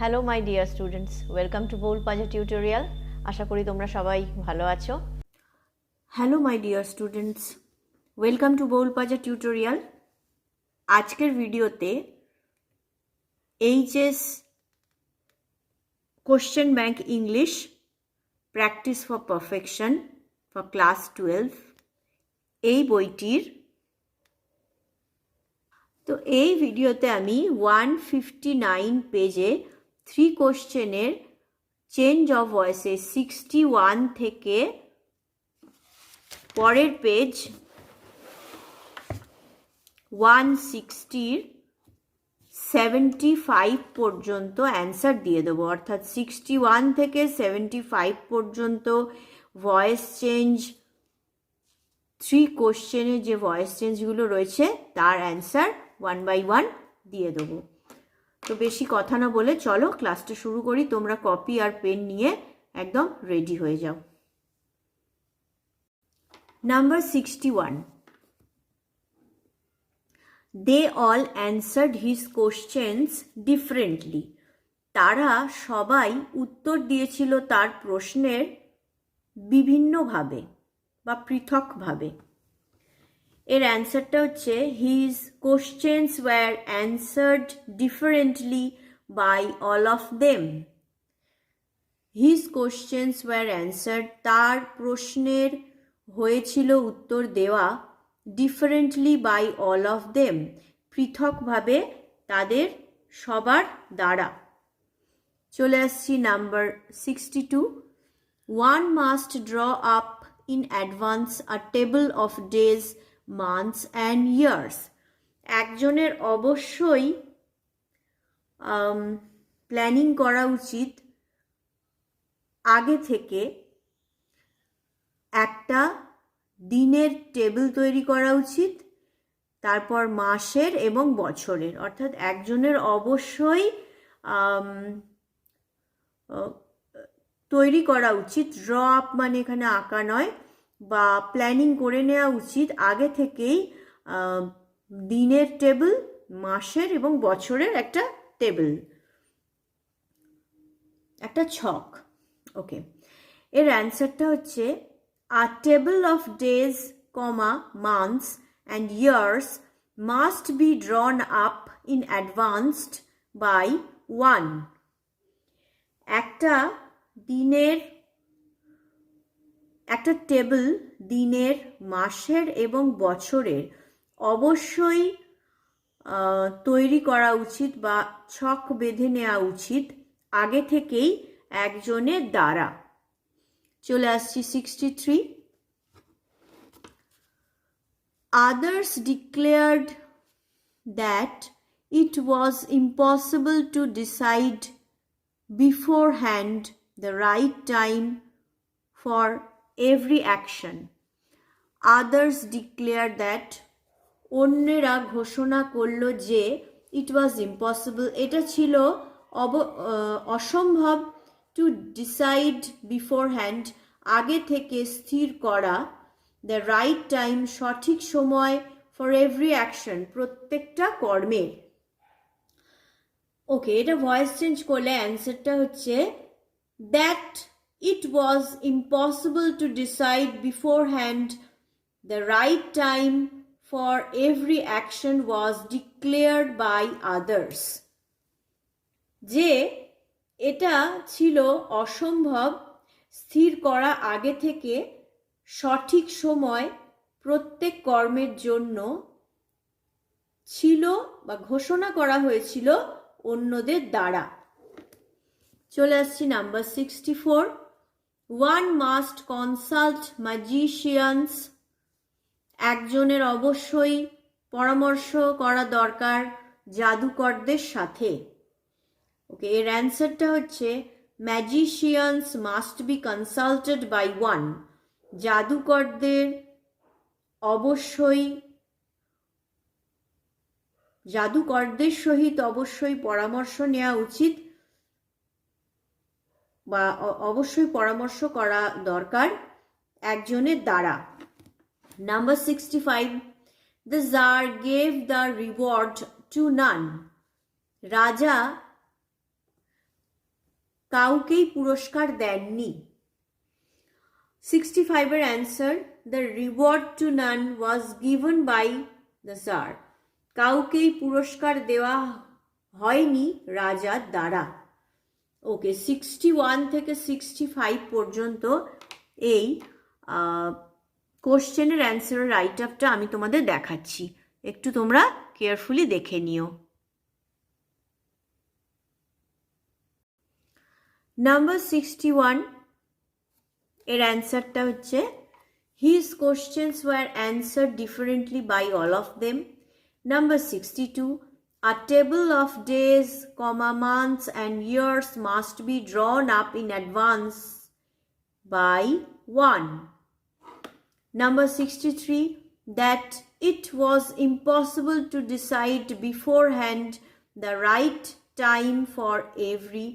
Hello my dear students, welcome to বোল পাজা tutorial. আশা করি তোমরা সবাই ভালো আছো। Hello my dear students, welcome to বোল পাজা টিউটোরিয়াল। আজকের ভিডিওতে HS question bank English practice for perfection for class 12 এই বইটির তো এই ভিডিওতে আমি 159 পেজে 3 কোশ্চেনের চেঞ্জ অফ ভয়েসে 61 থেকে পরের পেজ 160 75 পর্যন্ত অ্যান্সার দিয়ে দেবো। অর্থাৎ 61 থেকে 75 পর্যন্ত ভয়েস চেঞ্জ 3 কোশ্চেনে যে ভয়েস চেঞ্জগুলো রয়েছে তার অ্যান্সার 1 by 1 দিয়ে দেবো। তো বেশি কথা না বলে চলো ক্লাসটা শুরু করি। তোমরা কপি আর পেন নিয়ে একদম রেডি হয়ে যাও। Number 61, they all answered his questions differently. তারা সবাই উত্তর দিয়েছিল তার প্রশ্নের বিভিন্নভাবে বা পৃথকভাবে। এর অ্যান্সারটা হচ্ছে his questions were answered differently by all of them. His questions were answered, তার প্রশ্নের হয়েছিল উত্তর দেওয়া differently by all of them, পৃথকভাবে তাদের সবার দ্বারা। চলে আসছি number 62, one must draw up in advance a table of days, months and years. একজনের অবশ্যই প্ল্যানিং করা উচিত আগে থেকে, একটা দিনের টেবিল তৈরি করা উচিত, তারপর মাসের এবং বছরের। অর্থাৎ একজনের অবশ্যই তৈরি করা উচিত, ড্র আপ মানে এখানে আঁকা নয়, বা প্ল্যানিং করে নেওয়া উচিত আগে থেকেই দিনের টেবিল, মাসের এবং বছরের একটা টেবিল, একটা ছক। ওকে, এর অ্যান্সারটা হচ্ছে a table of days, months and years must be drawn up in advance by one. একটা টেবিল দিনের, মাসের এবং বছরের অবশ্যই তৈরি করা উচিত বা ছক বেঁধে নেওয়া উচিত আগে থেকেই একজনের দ্বারা। চলে আসছি 63, others declared that it was impossible to decide beforehand the right time for every action. Others declared that, অন্যেরা ঘোষণা করল যে it was impossible, এটা ছিল অসম্ভব, to decide beforehand, আগে থেকে স্থির করা, the right time, সঠিক সময়, for every action, প্রত্যেকটা কর্মের। ওকে, এটা ভয়েস চেঞ্জ করলে অ্যান্সারটা হচ্ছে that it was impossible to decide beforehand the right time for every action was declared by others. যে এটা ছিল অসম্ভব স্থির করা আগে থেকে সঠিক সময় প্রত্যেক কর্মের জন্য ছিল বা ঘোষণা করা হয়েছিল অন্যদের দ্বারা। চলে আসছি number 64, one must consult magicians. একজনের অবশ্যই পরামর্শ করা দরকার জাদুকরদের সাথে। ওকে, এর অ্যান্সারটা হচ্ছে magicians must be consulted by one. জাদুকরদের সহিত অবশ্যই পরামর্শ নেওয়া উচিত বা অবশ্যই পরামর্শ করা দরকার একজনের দ্বারা। Number 65, the Tsar gave the reward to none. রাজা কাউকেই পুরস্কার দেননি। 65 এর answer, the reward to none was given by the tsar. কাউকেই পুরস্কার দেওয়া হয়নি রাজার দ্বারা। ওকে, 61 থেকে 65 পর্যন্ত এই কোশ্চেনের অ্যান্সারের রাইট আপটা আমি তোমাদের দেখাচ্ছি, একটু তোমরা কেয়ারফুলি দেখে নিও। নাম্বার 61 এর অ্যান্সারটা হচ্ছে, his questions were answer differently by all of them. Number 62, a table of days, months and years must be drawn up in advance by 1. Number 63, that it was impossible to decide beforehand the right time for every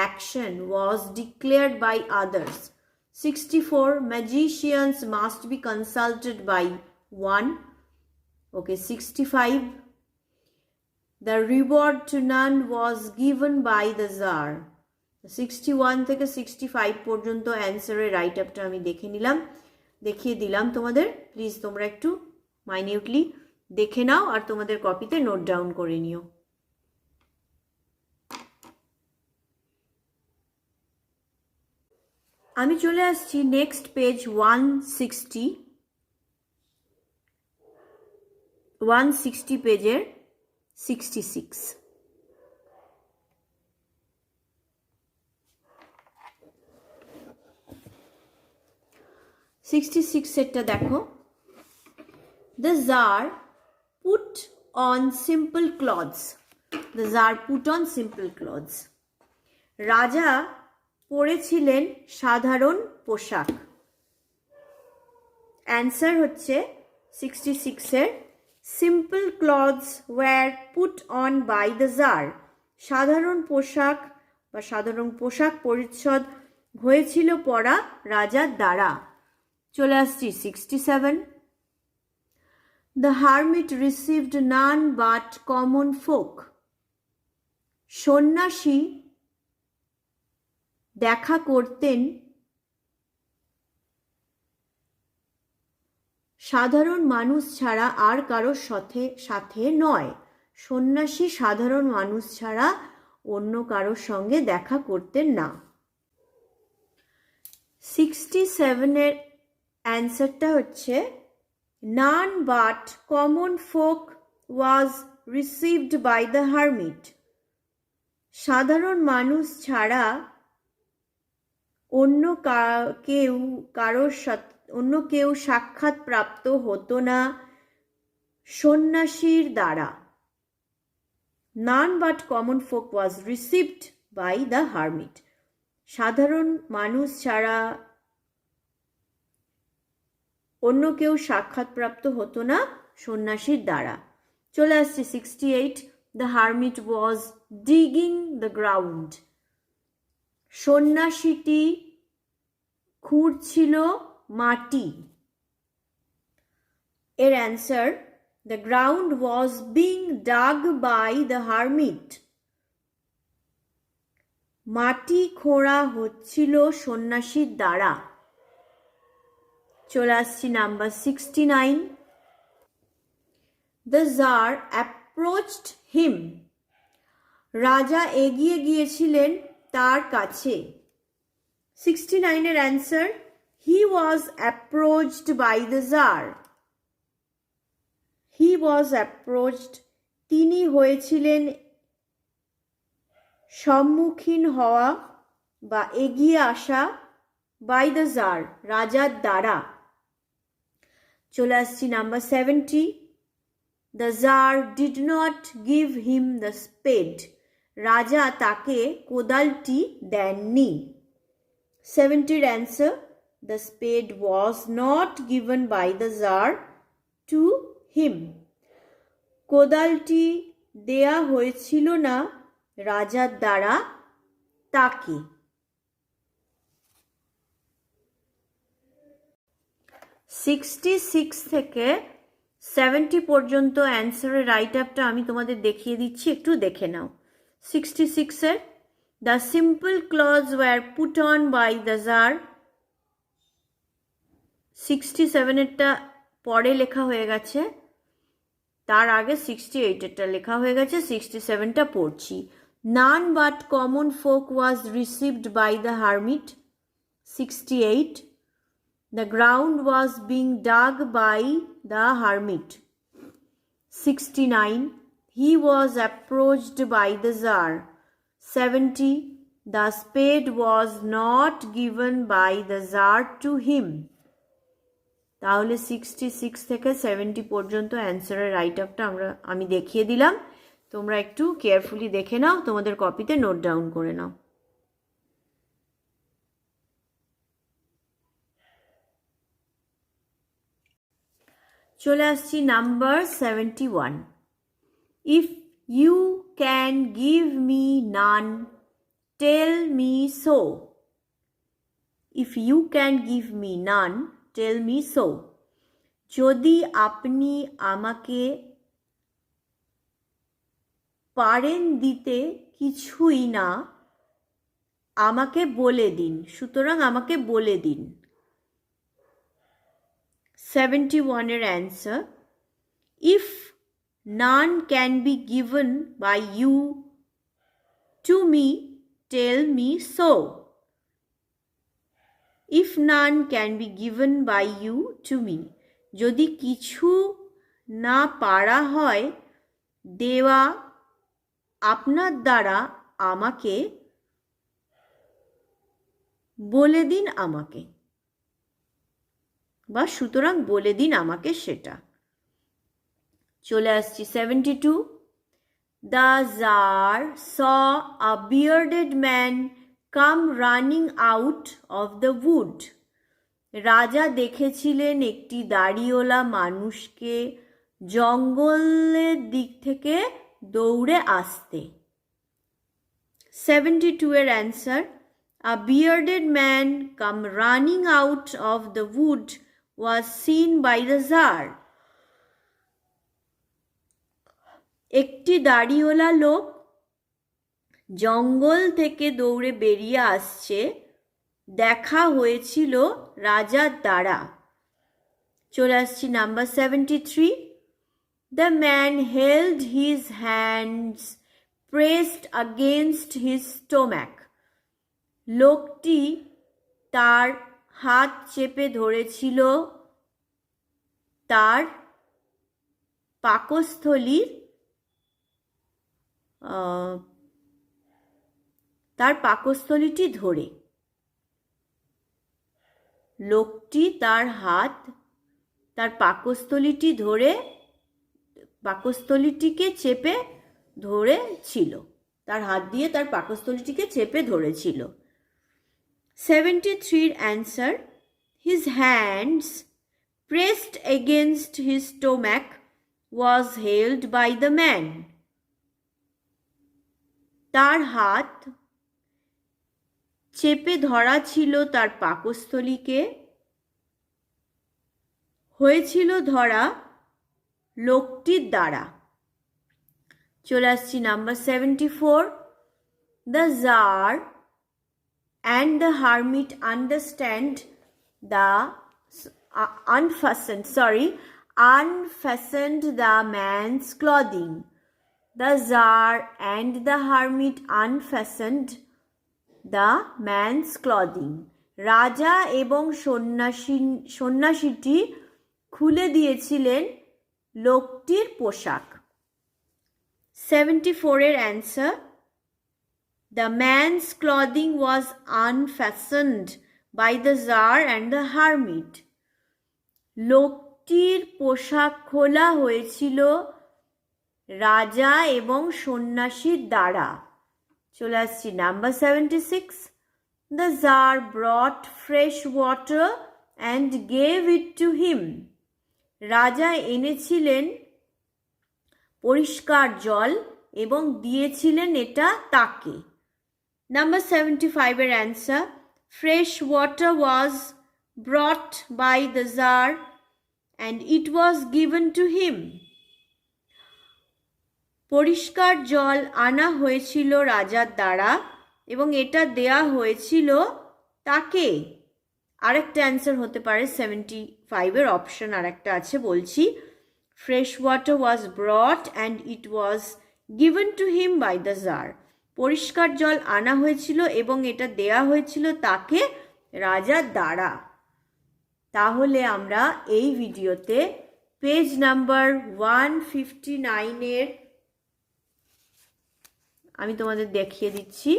action was declared by others. 64, magicians must be consulted by 1. Okay, 65, the reward to none was given by the Tsar. 61 থেকে 65 পর্যন্ত অ্যান্সারের right আপটা আমি দেখিয়ে দিলাম তোমাদের। Please তোমরা একটু minutely দেখে নাও আর তোমাদের কপিতে নোট ডাউন করে নিও। আমি চলে আসছি নেক্সট পেজ 160 পেজের 66। 66 সেটটা দেখো। The Tsar put on simple clothes. The Tsar put on simple clothes. রাজা পরেছিলেন সাধারণ পোশাক। অ্যান্সার হচ্ছে 66 এর, simple clothes were put on by the tsar. সাধারণ পোশাক বা সাধারণ পোশাক পরিচ্ছদ হয়েছিল পরা রাজার দ্বারা। চলে আসছি 67, the hermit received naan but common folk. সন্ন্যাসী দেখা করতেন সাধারণ মানুষ ছাড়া আর কারোর সাথে নয়। সন্ন্যাসী সাধারণ মানুষ ছাড়া অন্য কারোর সঙ্গে দেখা করতেন না। 67 এর অ্যান্সারটা হচ্ছে, none but common folk was received by the hermit. সাধারণ মানুষ ছাড়া অন্য কেউ সাক্ষাৎ প্রাপ্ত হতো না সন্ন্যাসীর দ্বারা। None but common folk was received by the hermit. সাধারণ মানুষ ছাড়া অন্য কেউ সাক্ষাৎ প্রাপ্ত হতো না সন্ন্যাসীর দ্বারা। চলে আসছে 68, the hermit was digging the ground. সন্ন্যাসীটি খুঁড়ছিল মাটি। এর answer, the ground was being dug by the hermit. মাটি খোঁড়া হচ্ছিল সন্ন্যাসীর দ্বারা। চলে আসছি number 69, the tsar approached him. রাজা এগিয়ে গিয়েছিলেন তার কাছে। 69 এর answer, he was approached by the tsar. He was approached, তিনি হয়েছিলেন সম্মুখীন হওয়া বা এগিয়ে আসা, বাই দ্য জার রাজার দ্বারা। চলে আসছি number 70, the tsar did not give him the spade. রাজা তাকে কোদালটি দেননি। 70 এর answer, the spade was not given by the tsar to him. কোদালটি দেয়া হয়েছিল না রাজার দ্বারা তাকে। 66 থেকে 70 পর্যন্ত অ্যান্সারের রাইট আপটা আমি তোমাদের দেখিয়ে দিচ্ছি, একটু দেখে নাও। 66 এর, The simple clothes were put on by the Tsar. 67-এরটা পরে লেখা হয়ে গেছে, তার আগে 68-এরটা লেখা হয়ে গেছে, 67টা পড়ছি। None but common folk was received by the hermit. 68. The ground was being dug by the hermit. 69. He was approached by the Tsar. 70. The spade was not given by the Tsar to him. তাহলে 66 থেকে 70 পর্যন্ত অ্যান্সারের right আপটা আমি দেখিয়ে দিলাম, তোমরা একটু carefully দেখে নাও, তোমাদের কপিতে নোট ডাউন করে নাও। চলে আসছি number 71। If you can give me none tell me so. If you can give me none tell me so. যদি আপনি আমাকে পারেন দিতে কিছুই না, আমাকে বলে দিন, সুতরাং আমাকে বলে দিন। 71-এর answer, if none can be given by you to me, tell me so. If none can be given by you to me, যদি কিছু না পারা হয় দেওয়া আপনার দ্বারা আমাকে, বলে দিন আমাকে, বা সুতরাং বলে দিন আমাকে সেটা। চলে আসছি 72। The Tsar saw a bearded man come running out of the wood. রাজা দেখেছিলেন একটি দাড়িওয়ালা মানুষকে জঙ্গলের দিক থেকে দৌড়ে আসতে। 72-এর answer, a bearded man come running out of the wood was seen by the Tsar. একটি দাড়িওয়ালা লোক জঙ্গল থেকে দৌড়ে বেরিয়ে আসছে দেখা হয়েছিল রাজার দ্বারা। চলে আসছি number 73। The man held his hands pressed against his stomach. লোকটি তার হাত চেপে ধরেছিল তার পাকস্থলীর তার পাকস্থলীটি ধরে। লোকটি তার হাত তার পাকস্থলীটি ধরে, পাকস্থলীটিকে চেপে ধরেছিল, তার হাত দিয়ে তার পাকস্থলীটিকে চেপে ধরেছিল। 73-র answer, his hands pressed against his stomach was held by the man. তার হাত চেপে ধরা ছিল তার পাকস্থলীকে, হয়েছিল ধরা লোকটির দ্বারা। চলে আসছি number 74। The Tsar and the hermit unfastened the man's clothing. The Tsar and the hermit unfastened the man's clothing. রাজা এবং সন্ন্যাসীটি খুলে দিয়েছিলেন লোকটির পোশাক। 74-এর answer, the man's clothing was unfastened by the Tsar and the hermit. লোকটির পোশাক খোলা হয়েছিল রাজা এবং সন্ন্যাসীর দ্বারা। চলে আসছি number 76। The Tsar brought fresh water and gave it to him. রাজা এনেছিলেন পরিষ্কার জল এবং দিয়েছিলেন এটা তাকে। নাম্বার 75-এর answer, fresh water was brought by the Tsar and it was given to him. পরিষ্কার জল আনা হয়েছিল রাজার দ্বারা এবং এটা দেয়া হয়েছিল তাকে। আরেকটা অ্যান্সার হতে পারে 75-এর অপশন আরেকটা আছে, বলছি। Fresh water was brought and it was given to him by the tsar. পরিষ্কার জল আনা হয়েছিল এবং এটা দেয়া হয়েছিল তাকে রাজার দ্বারা। তাহলে আমরা এই ভিডিওতে পেজ নাম্বার 159-এর আমি তোমাদের দেখিয়ে দিচ্ছি।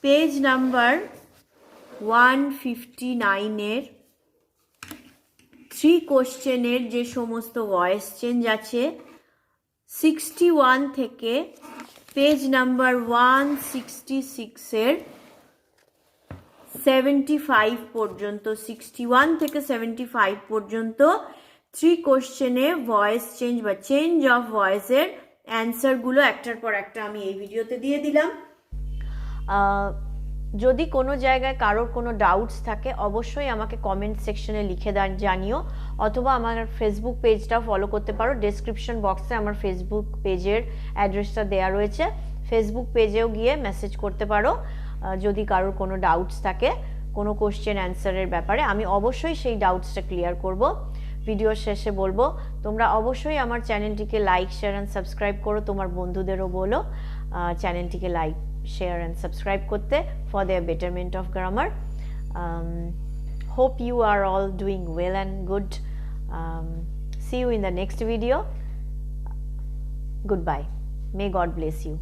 পেজ নাম্বার 159-এর 3 কোশ্চেনের যে সমস্ত ভয়েস চেঞ্জ আছে 61 থেকে পেজ নাম্বার 166-এর 75 পর্যন্ত, 61 থেকে 75 পর্যন্ত 3 কোশ্চেনে ভয়েস চেঞ্জ বা চেঞ্জ অফ ভয়েসের অ্যান্সারগুলো একটার পর একটা আমি এই ভিডিওতে দিয়ে দিলাম। যদি কোনো জায়গায় কারোর কোনো ডাউটস থাকে অবশ্যই আমাকে কমেন্ট সেকশনে লিখে জানিও, অথবা আমার ফেসবুক পেজটা ফলো করতে পারো। ডেসক্রিপশন বক্সে আমার ফেসবুক পেজের অ্যাড্রেসটা দেওয়া রয়েছে, ফেসবুক পেজেও গিয়ে মেসেজ করতে পারো যদি কারোর কোনো ডাউটস থাকে কোনো কোশ্চেন অ্যান্সারের ব্যাপারে। আমি অবশ্যই সেই ডাউটসটা ক্লিয়ার করব। ভিডিওর শেষে বলবো তোমরা অবশ্যই আমার চ্যানেলটিকে লাইক, শেয়ার অ্যান্ড সাবস্ক্রাইব করো। তোমার বন্ধুদেরও বলো চ্যানেলটিকে লাইক, share and subscribe করতে for their betterment of grammar. Hope you are all doing well and good. See you in the next video. Goodbye. May God bless you.